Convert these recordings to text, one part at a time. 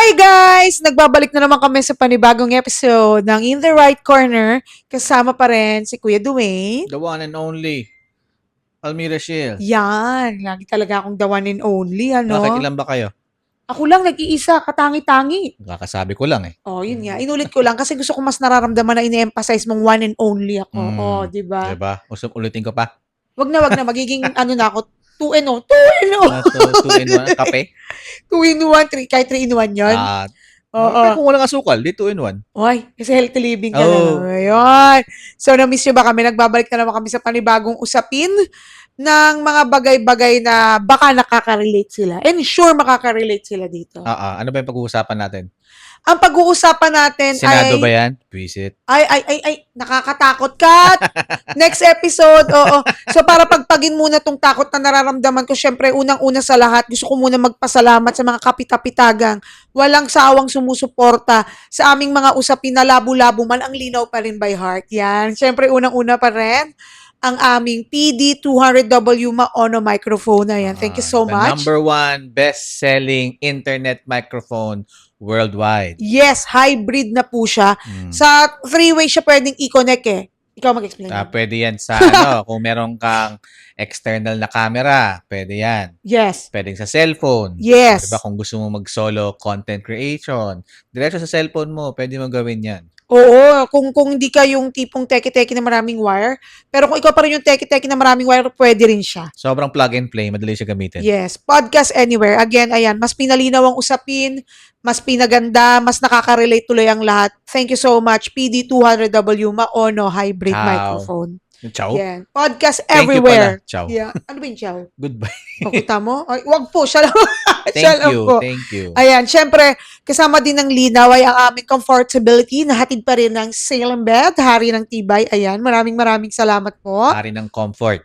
Hi guys! Nagbabalik na naman kami sa panibagong episode ng In the Right Corner. Kasama pa rin si Kuya Dwayne. The one and only Almira Shield. Yan, lagi talaga akong the one and only, ano? Bakit ilan ba kayo? Ako lang nag-iisa, katangi-tangi. Kakasabi ko lang eh. Oh, yun nga. Inulit ko lang kasi gusto ko mas nararamdaman na ini-emphasize mong one and only ako. Oh, di ba? Diba? Ulitin ko pa. Wag na. Magiging ano na ako, 2 and 0. 2 and 0. 2 in 1. Kape? 2 in 1, kahit 3 in 1 yun. Oo. Kung walang asukal, di 2 in 1. Oy, kasi healthy living ka Oh. na. Ayun. So, na-miss nyo ba kami? Nagbabalik na naman kami sa panibagong usapin ng mga bagay-bagay na baka nakaka-relate sila. And sure, makaka-relate sila dito. Ano ba yung pag-uusapan natin? Ang pag-uusapan natin Senado ba yan? Visit. ay, nakakatakot ka. Next episode, oo. So, para pagpagin muna tong takot na nararamdaman ko, syempre, unang-una sa lahat, gusto ko muna magpasalamat sa mga kapitapitagang walang sawang sumusuporta sa aming mga usapin na labo-labo man, ang linaw pa rin by heart. Yan. Syempre, unang-una pa rin, ang aming PD200W Maono microphone. Ayan. Thank you so much. The number 1 best-selling internet microphone worldwide. Yes, hybrid na po siya. Sa 3-way siya pwedeng i-connect eh. Ikaw mag-explain. Pwede yan sa kung meron kang external na camera, pwede yan. Yes. Pwedeng sa cellphone. Yes. Diba kung gusto mo mag-solo content creation, diretso sa cellphone mo, pwede mo gawin yan. Oo, kung hindi ka yung tipong teki-teki na maraming wire, pero kung ikaw pa rin yung teki-teki na maraming wire, pwede rin siya. Sobrang plug and play, madali siya gamitin. Yes, podcast anywhere. Again, ayan, mas pinalinaw ang usapin, mas pinaganda, mas nakaka-relate tuloy ang lahat. Thank you so much, PD200W Maono Hybrid Ciao. Microphone. Ciao. Yeah. Podcast Thank you everywhere. pala. Ciao. Yeah. Ano ba yung ciao? Goodbye. Pakuta mo? Ay, wag po, siya lang. Siya lang po. Thank you. Ayan, syempre, kasama din ng linaw ay ang aming comfortability na hatid pa rin ng Salem Bed, hari ng tibay. Ayan, maraming salamat po. Hari ng comfort.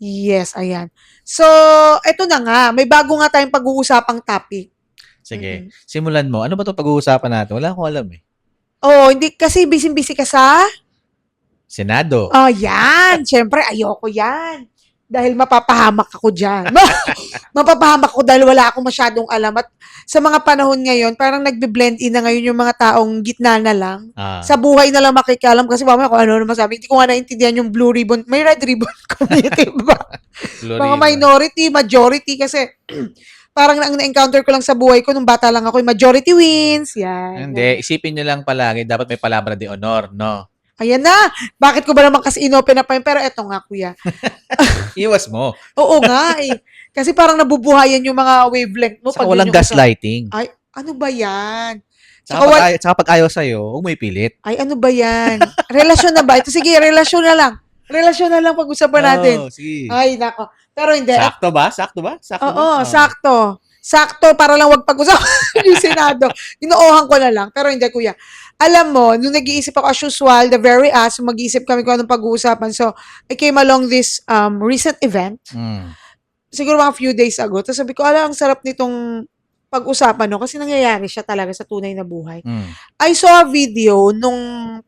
Yes, ayan. So, eto na nga, may bago nga tayong pag-uusapang topic. Sige, simulan mo. Ano ba 'tong pag-uusapan natin? Wala akong alam eh. Oh, hindi kasi busy-busy ka sa? Senado. Oh, yan. Syempre, ayoko yan. Dahil mapapahamak ako dyan. Mapapahamak ako dahil wala akong masyadong alam. At sa mga panahon ngayon, parang nagbe-blend in na ngayon yung mga taong gitna na lang. Sa buhay na lang makikialam kasi mamaya kung ano naman sabi. Hindi ko nga naintindihan yung blue ribbon. May red ribbon community ba? Mga minority, majority kasi parang ang na-encounter ko lang sa buhay ko nung bata lang ako, yung majority wins. Yan. Hindi, isipin nyo lang palagi, dapat may palabra de honor, no? Ayan na. Bakit ko ba naman kasi inopen up pa yun? Pero eto nga, kuya. Iwas mo. Oo nga eh. Kasi parang nabubuhayan yung mga wavelength mo. Saka walang gaslighting. Ay, ano ba yan? Saka pag ayaw sa'yo, huwag mo ipilit. Ay, ano ba yan? Relasyon na ba? Ito, sige, relasyon na lang. Relasyon na lang pag-usapan natin. Sige. Ay, nako. Pero hindi. Sakto ba? Sakto ba? Sakto Oo, ba? sakto. Sakto para lang wag pag-usapan yung Senado. Inoohan ko na lang. Pero hindi, kuya. Alam mo, nung nag-iisip ako as usual, the very as, mag-iisip kami kung anong pag-uusapan. So, I came along this recent event. Siguro mga few days ago. Tapos sabi ko, ang sarap nitong pag-usapan, no? Kasi nangyayari siya talaga sa tunay na buhay. I saw a video nung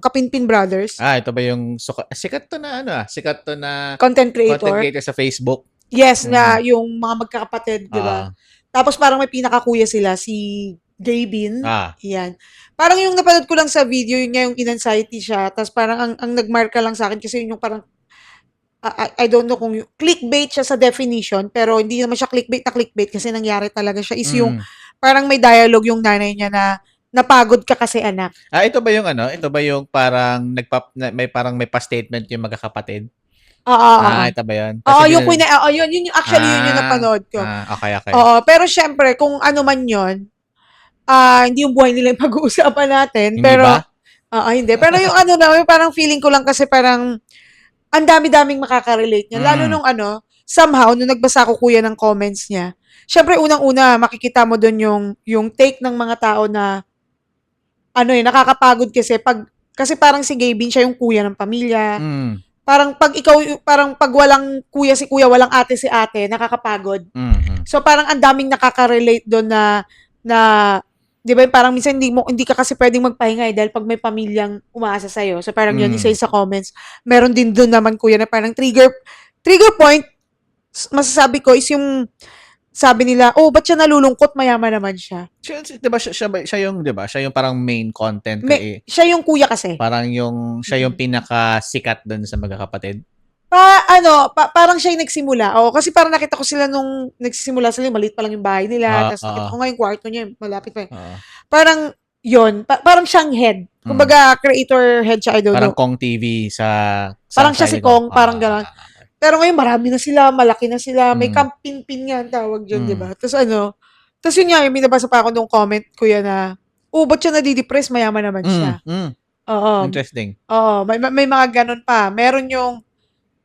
Kapinpin Brothers. Ito ba yung sikat to na Content creator sa Facebook. Yes, na yung mga magkakapatid, di ba? Tapos parang may pinakakuya sila, si Gabin. Yan. Parang yung napanood ko lang sa video, yun nga yung in-anxiety siya. Tapos parang ang nagmarka lang sa akin kasi yun yung parang I don't know kung clickbait siya sa definition, pero hindi naman siya clickbait kasi nangyari talaga siya is yung parang may dialogue yung nanay niya na napagod ka kasi anak. Ito ba yung Ito ba yung parang may pa-statement yung magkakapatid? Ito ba yun? Yun actually yun yung napanood ko. Okay. Oo, pero syempre kung ano man yun, hindi yung buhay nila yung pag-uusapan natin. Hindi pero, ba? Hindi. Pero yung parang feeling ko lang kasi parang ang dami-daming makaka-relate niya. Lalo nung somehow, nung nagbasa ko kuya ng comments niya, syempre unang-una, makikita mo doon yung take ng mga tao na nakakapagod kasi parang si Gabin siya yung kuya ng pamilya. Parang pag walang kuya si kuya, walang ate si ate, nakakapagod. So parang ang daming nakaka-relate doon na 'di ba parang minsan hindi ka kasi pwedeng magpahinga dahil pag may pamilyang umaasa sa iyo. So parang yun isa sa comments. Meron din doon naman kuya na parang trigger point masasabi ko is yung sabi nila, oh, ba't siya nalulungkot? Mayaman naman siya. Di ba siya yung, di ba? Siya yung parang main content Siya yung kuya kasi. Parang siya yung pinakasikat dun sa magkakapatid. Parang siya yung nagsimula. Oo, kasi parang nakita ko sila nung nagsisimula sila, maliit pa lang yung bahay nila. Tapos nakita ko nga yung kwarto niya, malapit pa. Parang, yun, parang siyang head. Kumbaga, creator head siya, I don't Parang know. Kong TV sa Parang siya si Kong, parang gano'n. Pero ngayon, marami na sila, malaki na sila, may kampin-pin nga ang tawag dyan, di ba? Tapos tapos yun nga, may nabasa pa ako nung comment, kuya, na, ba't siya nadidepress? Mayaman naman siya. Oo. Interesting. Oo, may mga ganun pa. Meron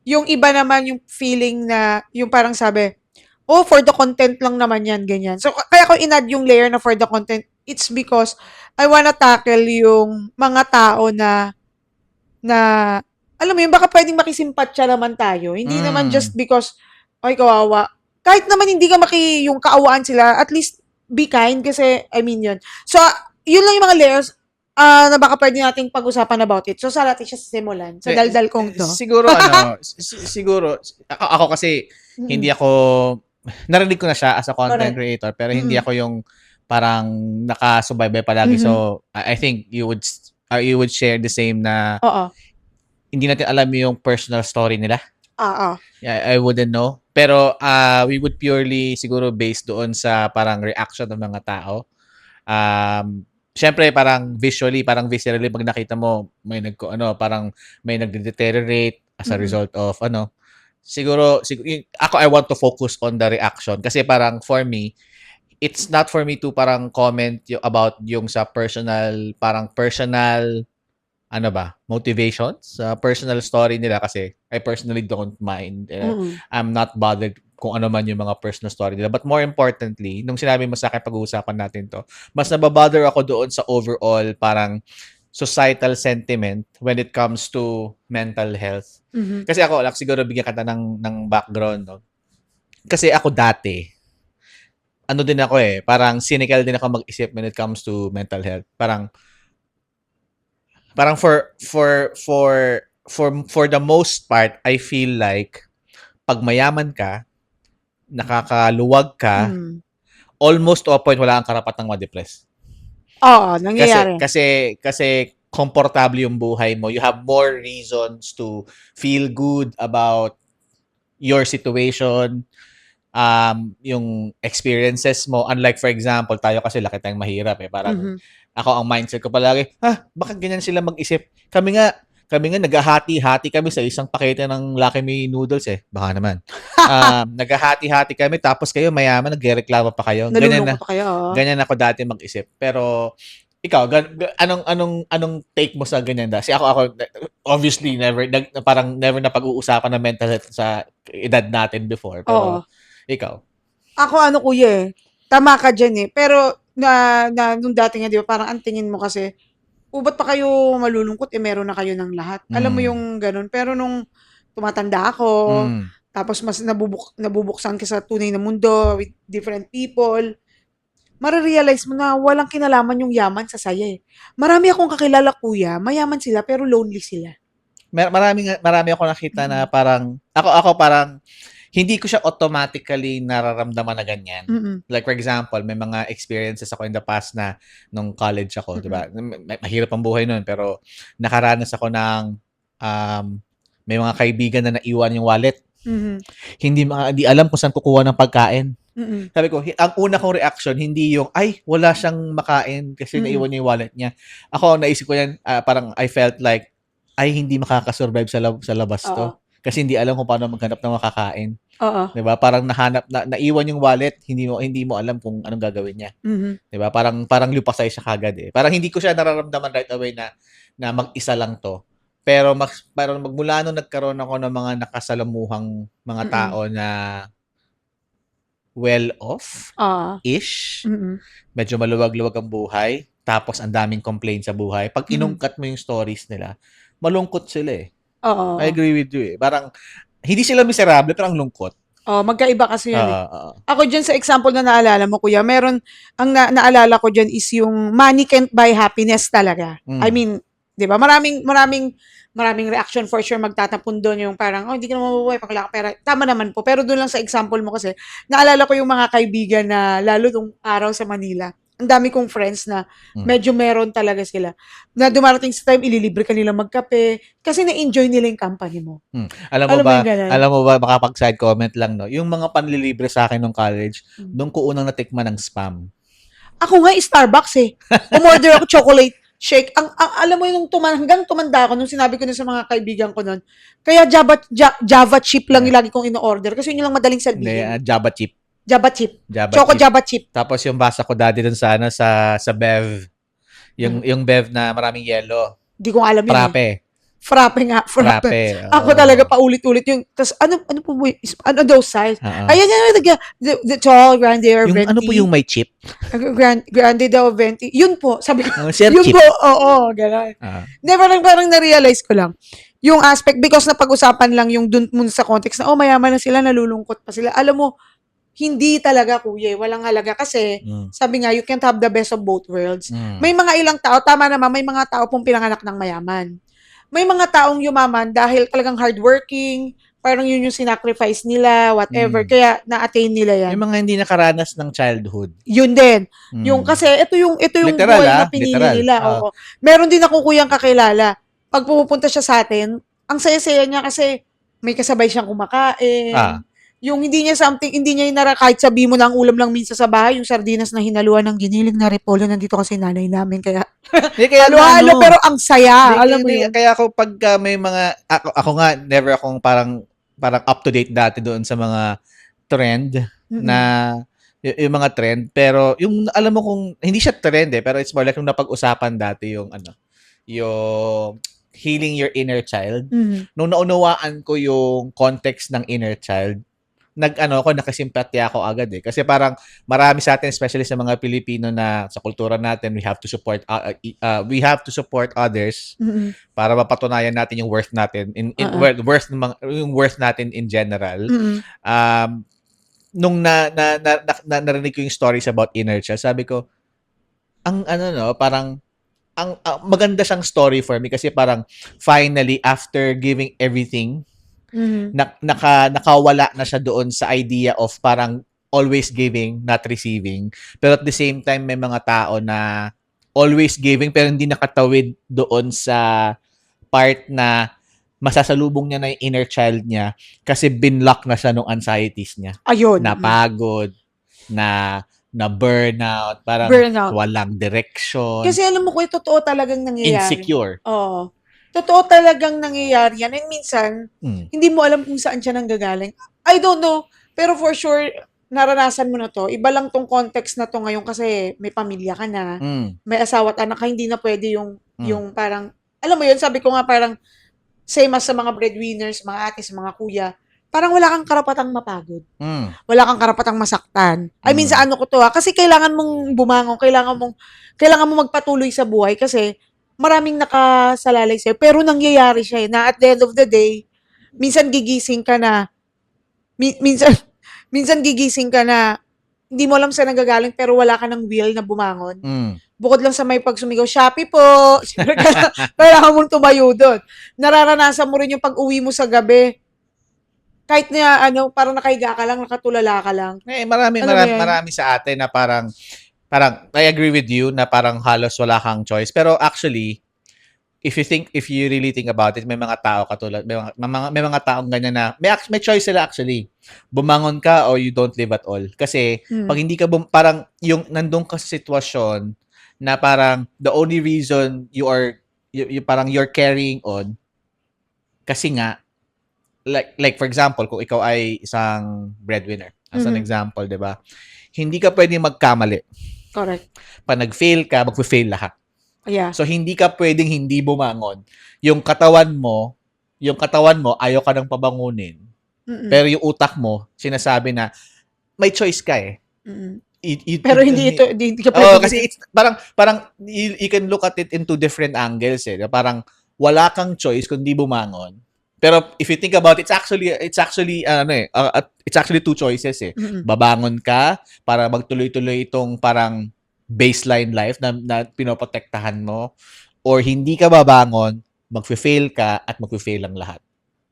yung iba naman yung feeling na, yung parang sabi, for the content lang naman yan, ganyan. So, kaya ko in-add yung layer na for the content, it's because I wanna tackle yung mga tao na alam mo yun, baka pwedeng makisimpatya naman tayo. Hindi naman just because, ay, kawawa. Kahit naman hindi ka yung kaawaan sila, at least be kind kasi, I mean yun. So, yun lang yung mga layers na baka pwede nating pag-usapan about it. So, saan natin siya simulan? Sa daldal kong to. Siguro, siguro, ako kasi, hindi ako, narinig ko na siya as a content creator, pero hindi ako yung parang nakasubaybay palagi. So, I think you would share the same na hindi natin alam yung personal story nila. Yeah, I wouldn't know. Pero we would purely siguro based doon sa parang reaction ng mga tao. Syempre parang visually, parang viscerally pag nakita mo parang may nagde-deteriorate as a result of Siguro ako I want to focus on the reaction kasi parang for me it's not for me to parang comment about yung sa personal motivations, personal story nila kasi I personally don't mind. I'm not bothered kung ano man yung mga personal story nila. But more importantly, nung sinabi mo sa akin pag-uusapan natin to, mas nababother ako doon sa overall parang societal sentiment when it comes to mental health. Kasi ako, siguro bigyan kita ng background. No? Kasi ako dati, din ako parang cynical din ako mag-isip when it comes to mental health. Parang for the most part, I feel like pag mayaman ka, nakakaluwag ka, almost to a point wala kang karapatang ma-depress. Oo, nangyayari. Kasi komportable yung buhay mo. You have more reasons to feel good about your situation, yung experiences mo. Unlike, for example, tayo kasi laki tayong mahirap Parang ako ang mindset ko palagi, bakit ganyan sila mag-isip? Kami nga naghahati-hati kami sa isang pakete ng Lucky Me noodles Baka naman. Naghahati-hati kami tapos kayo mayaman nagrereklamo pa kayo. Nalulungkot pa kayo. Ganyan ako dati mag-isip. Pero ikaw, anong take mo sa ganyan da? Ako obviously parang never na pag-uusapan ng mental health sa edad natin before. Pero ikaw. Ako kuya tama ka dyan Pero nung dati nga, di ba, parang ang tingin mo kasi, ba't pa kayo malulungkot meron na kayo ng lahat. Alam mo yung ganun. Pero nung tumatanda ako, tapos mas nabubuksan ka sa tunay na mundo with different people, marirealize mo na walang kinalaman yung yaman sa saya Marami akong kakilala, kuya, mayaman sila pero lonely sila. Marami ako nakita na parang, ako parang, hindi ko siya automatically nararamdaman na ganyan. Like for example, may mga experiences ako in the past na nung college ako, 'di ba? Mahirap ang buhay noon pero nakaranas ako ng may mga kaibigan na naiwan yung wallet. Hindi alam kung saan kukuha ng pagkain. Sabi ko, ang una kong reaction hindi yung ay wala siyang makain kasi naiwan niya yung wallet niya. Ako naisip ko yan parang I felt like ay hindi makakasurvive sa labas to. Kasi hindi alam kung paano maghanap ng makakain. 'Di ba? Parang naiwan yung wallet, hindi mo alam kung anong gagawin niya. 'Di ba? Parang lupasay siya kagad Parang hindi ko siya nararamdaman right away na mag-isa lang to. Pero magmula nung nagkaroon ako ng mga nakasalamuhang mga tao na well-off ish. Medyo maluwag-luwag ang buhay, tapos ang daming complaints sa buhay. Pag inungkat mo yung stories nila, malungkot sila I agree with you Parang, hindi sila miserable, pero ang lungkot. Magkaiba kasi yun Ako dyan sa example na naalala mo, kuya, ang naalala ko dyan is yung money can't buy happiness talaga. I mean, 'Di ba? Maraming reaction for sure magtatapon doon yung parang, "Oh, hindi ka naman mabubuhay pag wala kang pera." Tama naman po, pero doon lang sa example mo kasi naalala ko yung mga kaibigan na lalo nung araw sa Manila, ang dami kong friends na Hmm. medyo meron talaga sila, na dumarating sa time ililibre ka nila magkape kasi na-enjoy nila yung company mo. Alam mo Alam mo yung ba gano'n? alam mo ba makapag-side comment lang 'no, yung mga panlilibre sa'kin nung college, Hmm. dun ko unang natikman ng spam. Ako nga, Starbucks eh. Umorder ako chocolate shake. Alam mo yung hanggang tumanda ako nung sinabi ko na sa mga kaibigan ko nun. Kaya Java chip lang Yeah. yung lagi kong in-order kasi yun yung lang madaling Hindi, sabihin. Java chip. Java chip. Java Choco chip. Java chip. Tapos yung basa ko dati dun sa ano, sa Bev. Hmm. Yung Bev na maraming yellow. Di ko alam yun eh. Frappe. Frappe nga, frappe. Frappe. Ako talaga paulit-ulit yung, tas ano po ba yung, ano those size? Oo. Ayan yan, the tall, grande, or Yung venti. ano po yung may chip? Grande daw, venti. Yun po, sabi ko. Share Yun chip. po, oo, gano'n. Never lang parang na-realize ko lang. Yung aspect, because napag-usapan lang yung dun muna sa context na, mayaman na sila, nalulungkot pa sila. Alam mo, hindi talaga kuya, walang halaga kasi sabi nga, you can't have the best of both worlds. May mga ilang tao, tama naman, may mga tao pong pinanganak ng mayaman. May mga taong yumaman dahil talagang hardworking, parang yun yung sinacrifice nila, whatever, kaya na-attain nila yan. Yung mga hindi nakaranas ng childhood. Yun din. Yung kasi ito yung Literal, buhay na pinili literal. nila. Oo. Meron din ako kuyang kakilala. Pag pumupunta siya sa atin, ang saya-saya niya kasi may kasabay siyang kumakain. Yung hindi niya kahit sabihin mo na ang ulam lang minsan sa bahay, yung sardinas na hinaluan ng giniling na repolyo, nandito kasi nanay namin, kaya halo-halo, pero ang saya. Alam mo yun? Kaya ako pagka may mga, ako nga, never akong parang up to date dati doon sa mga trend na yung mga trend, pero yung alam mo kung hindi siya trend pero it's more like yung napag-usapan dati yung yung healing your inner child. Nung naunawaan ko yung context ng inner child, nakasimpatya ako agad eh. Kasi parang marami sa atin, especially sa mga Pilipino na sa kultura natin, we have to support others para mapatunayan natin yung worth natin yung worth natin in general. Nung narinig ko yung stories about inner child, sabi ko, parang maganda siyang story for me kasi parang finally after giving everything, nakawala na siya doon sa idea of parang always giving, not receiving. Pero at the same time, may mga tao na always giving pero hindi nakatawid doon sa part na masasalubong niya na yung inner child niya kasi binlock na siya nung anxieties niya. Ayun. Napagod, na burnout, parang walang direction. Kasi alam mo ko, totoo talagang nangyayari. Insecure. Oo. Totoo talagang nangyayari yan. And minsan, hindi mo alam kung saan siya nanggagaling. I don't know. Pero for sure, naranasan mo na to. Iba lang tong context na to ngayon kasi may pamilya ka na. May asawa at anak ka. Hindi na pwede yung parang, alam mo yun, sabi ko nga parang same as sa mga breadwinners, mga ate, sa mga kuya, parang wala kang karapatang mapagod. Wala kang karapatang masaktan. I mean, sa ano ko to kasi kailangan mong bumangon, kailangan mo magpatuloy sa buhay kasi maraming nakasalalay sa'yo. Pero nangyayari siya na at the end of the day, minsan gigising ka na, minsan gigising ka na, hindi mo alam saan nagagaling pero wala ka ng will na bumangon. Bukod lang sa may pagsumigaw, Shopee po, kailangan mong tumayo doon. Nararanasan mo rin yung pag-uwi mo sa gabi, kahit na parang nakahiga ka lang, nakatulala ka lang. Marami sa atin na parang I agree with you na parang halos wala kang choice. Pero actually, if you really think about it, may mga tao katulad, may mga taong ganyan na may choice sila actually. Bumangon ka or you don't live at all. Kasi pag hindi ka parang yung nandun ka sa sitwasyon na parang the only reason parang you're carrying on kasi nga like for example, kung ikaw ay isang breadwinner, as an example, 'di ba? Hindi ka pwedeng magkamali. Correct. Pag nag-fail ka, magfe-fail lahat. Yeah. So hindi ka pwedeng hindi bumangon. Yung katawan mo ayaw ka nang pabangunin. Pero yung utak mo sinasabi na may choice ka eh. Pero hindi ka pwedeng. Kasi it's parang you can look at it in two different angles eh. Parang wala kang choice kundi bumangon. Pero if you think about it, it's actually two choices eh. Babangon ka para magtuloy-tuloy itong parang baseline life na pinoprotektahan mo, or hindi ka babangon, magfe-fail ka at magfe-fail ang lahat.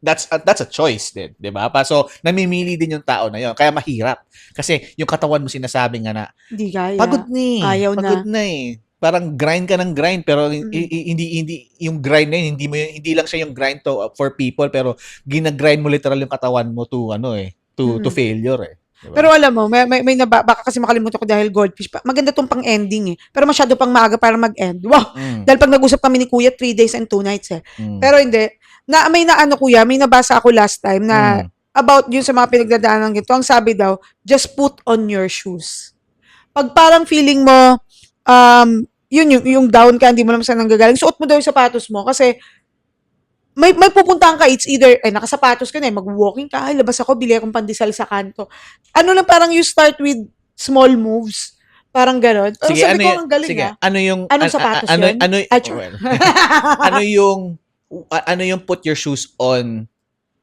That's a choice din, 'di ba? So namimili din yung tao na 'yon. Kaya mahirap. Kasi yung katawan mo sinasabi nga na Hindi kaya. pagod na eh. Ayaw Pagod na. na eh. Parang grind ka ng grind pero hindi yung grind na yun, hindi lang siya yung grind for people pero ginagrind mo literal yung katawan mo to to failure eh. Diba? Pero alam mo, baka kasi makalimutan ko dahil goldfish. Maganda tong pang-ending eh. Pero masyado pang maaga para mag-end. Wow! Dahil pag nag-usap kami ni Kuya, 3 days and 2 nights eh. Pero hindi. May Kuya, may nabasa ako last time na about yun sa mga pinagdadaanan ng ito. Ang sabi daw, just put on your shoes. Pag parang feeling mo, yung down ka, hindi mo naman saan nanggagaling, suot mo daw yung sapatos mo kasi may pupuntahan ka, it's either, nakasapatos ka na, mag-walking ka, labas ako, bili akong pandesal sa kanto. Ano lang, parang you start with small moves. Parang gano'n. Sige, sabi ko, ang galing Anong sapatos yun? Ano yung put your shoes on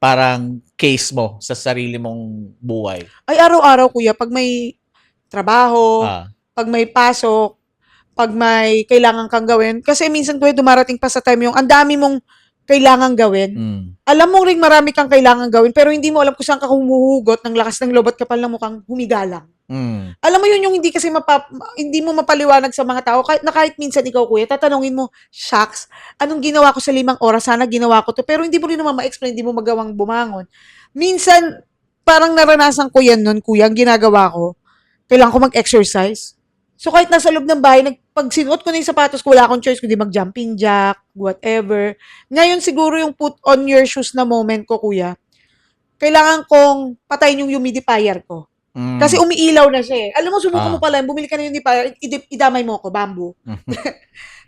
parang case mo sa sarili mong buhay? Ay, araw-araw, kuya, pag may trabaho, pag may pasok, pag may kailangan kang gawin. Kasi minsan, kuya, dumarating pa sa time yung ang dami mong kailangan gawin. Alam mo ring marami kang kailangan gawin, pero hindi mo alam kung saan ka humuhugot ng lakas ng loob at kapal ng mukhang humigalang. Alam mo yun yung hindi kasi hindi mo mapaliwanag sa mga tao, kahit minsan ikaw, kuya, tatanungin mo, shucks, anong ginawa ko sa 5 oras? Sana ginawa ko to. Pero hindi mo rin naman ma-explain, hindi mo magawang bumangon. Minsan, parang naranasan ko yan nun, kuya, ang ginagawa ko, kailangan ko mag-exercise. So, kahit nasa loob ng bahay, pag sinuot ko na yung sapatos ko, wala akong choice kundi mag-jumping jack, whatever. Ngayon, siguro yung put on your shoes na moment ko, kuya, kailangan kong patayin yung humidifier ko. Kasi umiilaw na siya eh. Alam mo, subukan mo pala, bumili ka na yung humidifier, idamay mo ako, bamboo.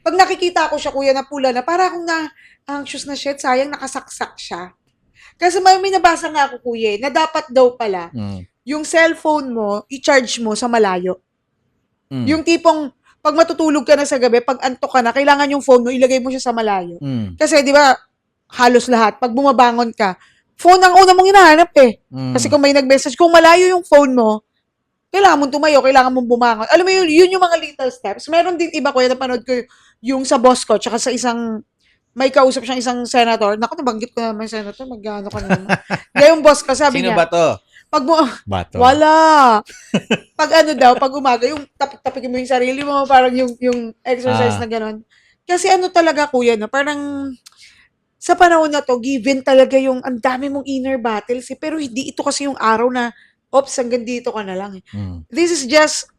Pag nakikita ko siya, kuya, na pula na, para akong anxious na shit, sayang nakasaksak siya. Kasi may nabasa nga ako, kuya, na dapat daw pala, yung cellphone mo, i-charge mo sa malayo. Yung tipong, pag matutulog ka na sa gabi, pag antok ka na, kailangan yung phone mo, ilagay mo siya sa malayo. Kasi, di ba, halos lahat, pag bumabangon ka, phone ang una mong hinahanap eh. Kasi kung may nag-message, kung malayo yung phone mo, kailangan mong tumayo, kailangan mong bumangon. Alam mo yun yung mga little steps. Meron din iba ko, napanood ko yung sa boss ko, tsaka sa may kausap siyang isang senator. Naku, nabanggit ko naman yung senator, mag-ano ka naman. Kaya yung boss ko, sabi niya. Sino ba to? Bato. Wala. Pag pag umaga, yung tapik-tapikin mo yung sarili mo, parang yung exercise na gano'n. Kasi talaga, kuya, no? Parang sa panahon na to, given talaga yung ang dami mong inner battles eh. Pero hindi ito kasi yung araw na, oops, hanggang dito ka na lang eh. This is just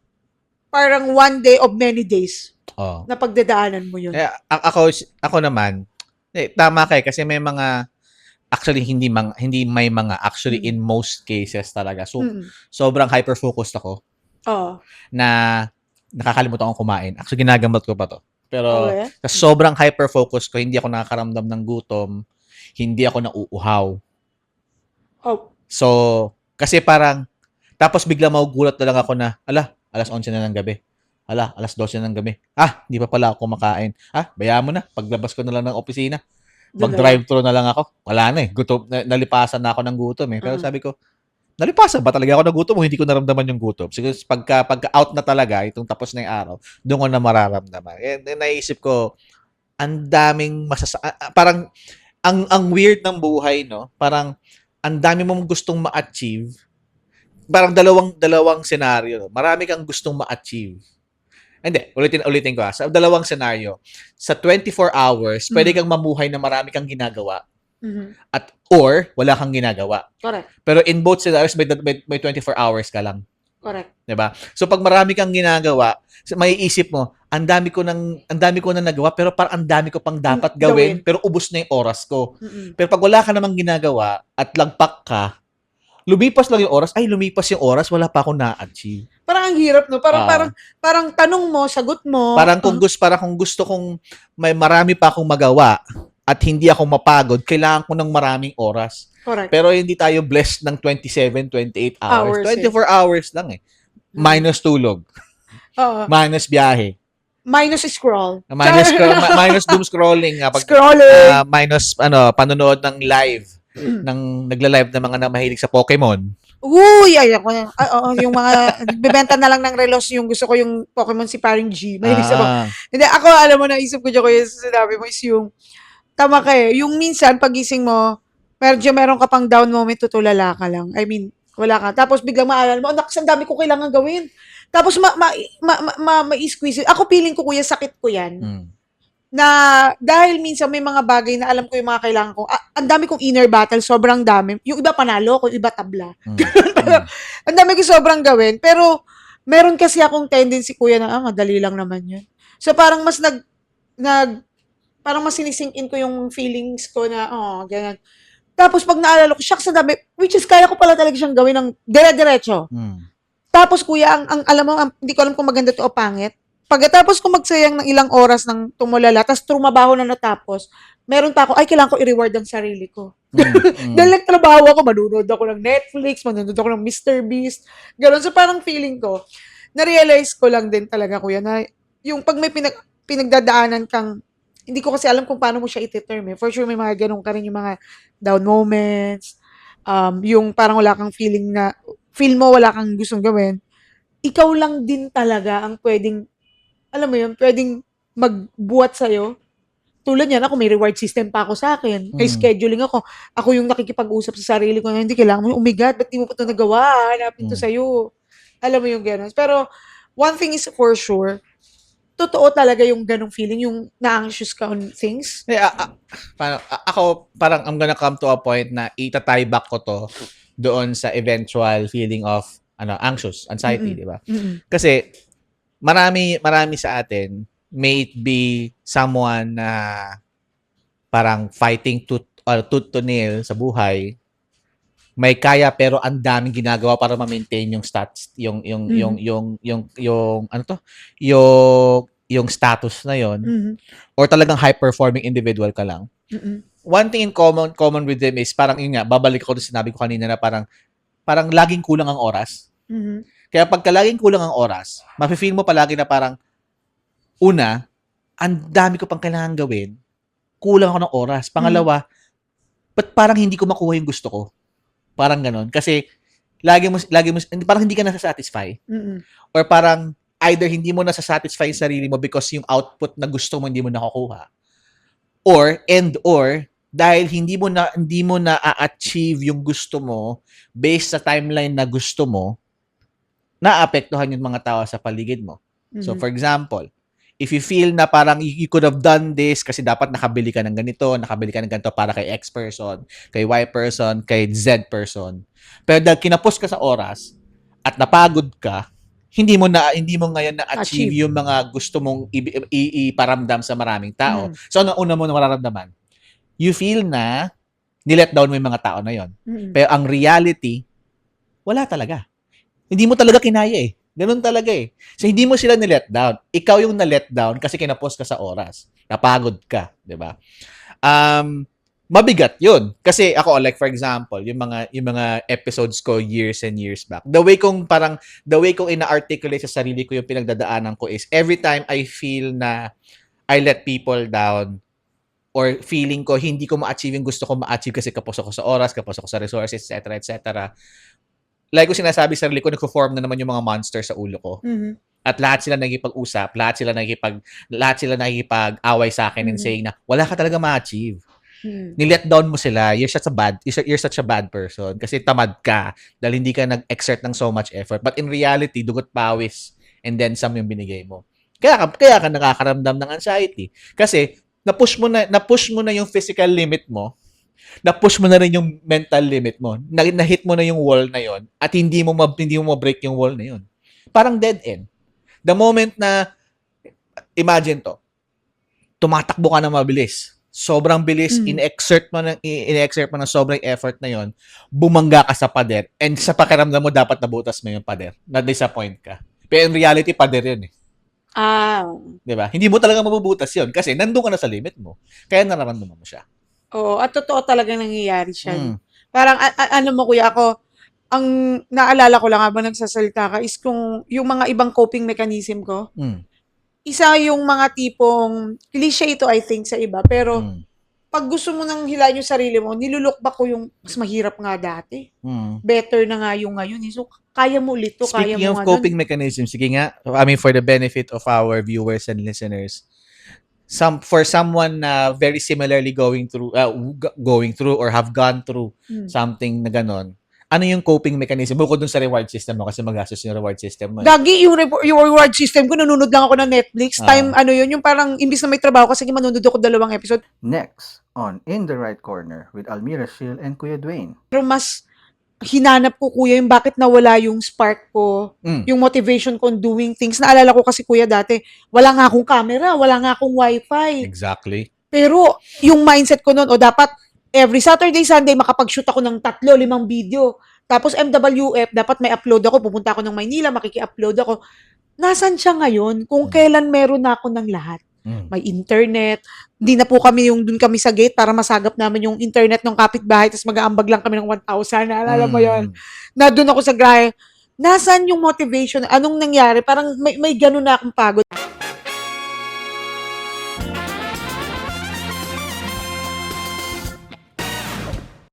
parang one day of many days na pagdadaanan mo yun. Ako naman, tama ka kasi may mga actually hindi may mga actually in most cases talaga. So sobrang hyper-focused ako. Na nakakalimutan akong kumain. Actually ginagamot ko pa to. Pero sa sobrang hyper-focused ko, hindi ako nakakaramdam ng gutom, hindi ako nauuhaw. So kasi parang tapos bigla magugulat na lang ako na alas 11 na ng gabi. Alas 12 na ng gabi. Hindi pa pala ako kumakain. Bayaan mo na. Paglabas ko na lang ng opisina. Mag-drive-thru na lang ako. Wala na eh. Gutom, nalipasan na ako ng gutom eh. Pero sabi ko, nalipasan ba talaga ako ng gutom o hindi ko naramdaman yung gutom? Siguro pagka-out na talaga, itong tapos na yung araw, doon ko na mararamdaman. Naisip ko, ang daming parang, ang weird ng buhay, no? Parang, ang dami mong gustong ma-achieve. Parang dalawang scenario. No? Marami kang gustong ma-achieve. Hindi, ulitin ko. Sa dalawang scenario, sa 24 hours, pwede kang mamuhay na marami kang ginagawa. Or wala kang ginagawa. Correct. Pero in both scenarios, may 24 hours ka lang. Correct. 'Di ba? So pag marami kang ginagawa, maiisip mo, ang dami ko na nagawa pero parang ang dami ko pang dapat gawin pero ubos na yung oras ko. Pero pag wala ka namang ginagawa at lagpak ka, lumipas lang yung oras, wala pa akong na-achieve. Parang ang hirap, no? Parang tanong mo, sagot mo. Parang kung gusto kong may marami pa akong magawa at hindi ako mapagod, kailangan ko ng maraming oras. Correct. Pero hindi tayo blessed ng 27, 28 hours. 24 hours lang eh. Minus tulog. Minus biyahe. Minus scroll. Minus doom scrolling. Minus panonood ng live. Nagla-live ng mga mahilig sa Pokemon. Uy, ay ako na. Oo, yung mga bebenta na lang ng relos yung gusto ko yung Pokemon si Paring G. Mahilig sa mga. Ah. Hindi, ako alam mo, naisip ko dyan ko yung sinabi mo is yung, tama ka eh, yung minsan pagising mo, medyo meron ka pang down moment, tutulala ka lang. I mean, wala ka. Tapos biglang maalala mo, naku, ang dami ko kailangan gawin. Tapos ma-squeeze. Ako feeling ko kuya, sakit ko yan. Mm. Na dahil minsan may mga bagay na alam ko yung mga kailangan ko. Ang dami kong inner battle, sobrang dami. Yung iba panalo, yung iba tabla. Mm. Mm. Ang dami ko sobrang gawin. Pero meron kasi akong tendency kuya na madali lang naman yun. So parang mas parang mas sinisink in ko yung feelings ko na, ganyan. Tapos pag naalala ko, shucks, ang dami, which is kaya ko pala talaga siyang gawin ng dire-diretso. Mm. Tapos kuya, ang alam mo, hindi ko alam kung maganda to o pangit. Pagkatapos ko magsayang ng ilang oras ng tumulala, tapos trumabaho na natapos, meron pa ako, ay, kailangan ko i-reward ang sarili ko. Dahil nagtrabaho ako, manunod ako ng Netflix, manunod ako ng Mr. Beast, gano'n. So parang feeling ko, na-realize ko lang din talaga, kuya, na yung pag may pinagdadaanan kang, hindi ko kasi alam kung paano mo siya iti-term eh. For sure, may mga ganun ka rin yung mga down moments, yung parang wala kang feeling na, feel mo wala kang gustong gawin, ikaw lang din talaga ang pwedeng, alam mo yun, pwedeng magbuhat sa'yo. Tulad yan, ako may reward system pa ako sa akin. May scheduling ako. Ako yung nakikipag-usap sa sarili ko na hindi kailangan mo, oh my God, ba't di mo pa ito nagawa? Hanapin to sa'yo. Alam mo yung gano'n. Pero, one thing is for sure, totoo talaga yung ganong feeling, yung na-anxious ka on things. Ako, parang I'm gonna come to a point na itatie back ko to doon sa eventual feeling of anxious, anxiety, di ba? Kasi marami sa atin, may it be someone na parang fighting tooth to nail sa buhay, may kaya pero ang daming ginagawa para ma-maintain yung stats, yung ano to? Yung status na yon, or talagang high-performing individual ka lang. One thing in common with them is parang yun nga, babalik ako sa sinabi ko kanina na parang laging kulang ang oras. Kaya pagka laging kulang ang oras, mafe-feel mo palagi na parang, una, ang dami ko pang kailangan gawin, kulang ako ng oras. Pangalawa, ba't parang hindi ko makuha yung gusto ko? Parang ganon. Kasi, lagi mo, parang hindi ka nasa-satisfy. Or parang, either hindi mo nasa-satisfy yung sarili mo because yung output na gusto mo hindi mo nakukuha. Or, dahil hindi mo na-achieve yung gusto mo based sa timeline na gusto mo, naapektuhan yung mga tao sa paligid mo. So, for example, if you feel na parang you could have done this kasi dapat nakabili ka ng ganito para kay X person, kay Y person, kay Z person. Pero dahil kinapos ka sa oras at napagod ka, hindi mo ngayon na-achieve yung mga gusto mong iparamdam sa maraming tao. So, ano una mo na mararamdaman? You feel na nilet down mo yung mga tao na yon. Pero ang reality, wala talaga. Hindi mo talaga kinaya eh. Ganun talaga eh. So, hindi mo sila nilet down. Ikaw yung na-let down kasi kinapos ka sa oras. Napagod ka. Diba? Mabigat yun. Kasi ako, like for example, yung mga episodes ko years and years back, the way kong ina-articulate sa sarili ko yung pinagdadaanan ko is every time I feel na I let people down or feeling ko hindi ko ma-achieve yung gusto ko ma-achieve kasi kapos ako sa oras, kapos ako sa resources, etc., etc., like ko sinasabi sa sarili ko, nagpo-form na naman yung mga monster sa ulo ko. At lahat sila nakikipag-usap, lahat sila nakikipag-away sa akin and saying na, wala ka talaga ma-achieve. Nilet down mo sila, you're such a bad person kasi tamad ka dahil hindi ka nag-exert ng so much effort. But in reality, dugot pawis and then some yung binigay mo. Kaya ka nakakaramdam ng anxiety. Kasi, na-push mo na yung physical limit mo, na-push mo na rin yung mental limit mo. Na-hit mo na yung wall na yon at hindi mo ma-break yung wall na yon. Parang dead end. The moment na, imagine to, tumatakbo ka na mabilis. Sobrang bilis, in-exert mo ng sobrang effort na yon, bumangga ka sa pader, and sa pakiramdam mo, dapat nabutas mo yung pader. Na-disappoint ka. Pero in reality, pader yun eh. Diba? Hindi mo talaga mabubutas yun kasi nandun ka na sa limit mo. Kaya nararamdaman mo siya. Oo, at totoo talaga nangyayari siya. Parang, ano mo kuya, ako, ang naalala ko lang habang nagsasalita ka is kung yung mga ibang coping mechanism ko, isa yung mga tipong, cliche ito I think sa iba, pero pag gusto mo nang hilahin yung sarili mo, nilulok ba ko yung mas mahirap nga dati. Mm. Better na nga yung ngayon. Eh. So, kaya mo ulit to, kaya Speaking mo of nga nun. coping mechanisms, sige nga, I mean, for the benefit of our viewers and listeners, for someone na very similarly going through or have gone through something na ganon, ano yung coping mechanism bukod dun sa reward system mo kasi magastos yung reward system mo. Lagi yung reward system ko, nanonood lang ako ng Netflix. Time, yung parang, imbis na may trabaho kasi manonood ako 2 episode. Next, on In the Right Corner with Almira Shil and Kuya Dwayne. Pero mas hinanap ko, kuya, yung bakit nawala yung spark ko, yung motivation ko on doing things. Naalala ko kasi, kuya, dati, wala nga akong camera, wala nga akong wifi. Exactly. Pero, yung mindset ko noon, dapat, every Saturday, Sunday, makapag-shoot ako ng 3-5 video. Tapos, MWF, dapat may upload ako. Pupunta ako ng Maynila, makiki-upload ako. Nasaan siya ngayon? Kung kailan meron na ako ng lahat. May internet. Hindi na po kami dun kami sa gate para masagap namin yung internet ng kapitbahay tapos mag-aambag lang kami ng 1,000. Naalala mo yun? Na doon ako sa grahe. Nasaan yung motivation? Anong nangyari? Parang may ganun na akong pagod.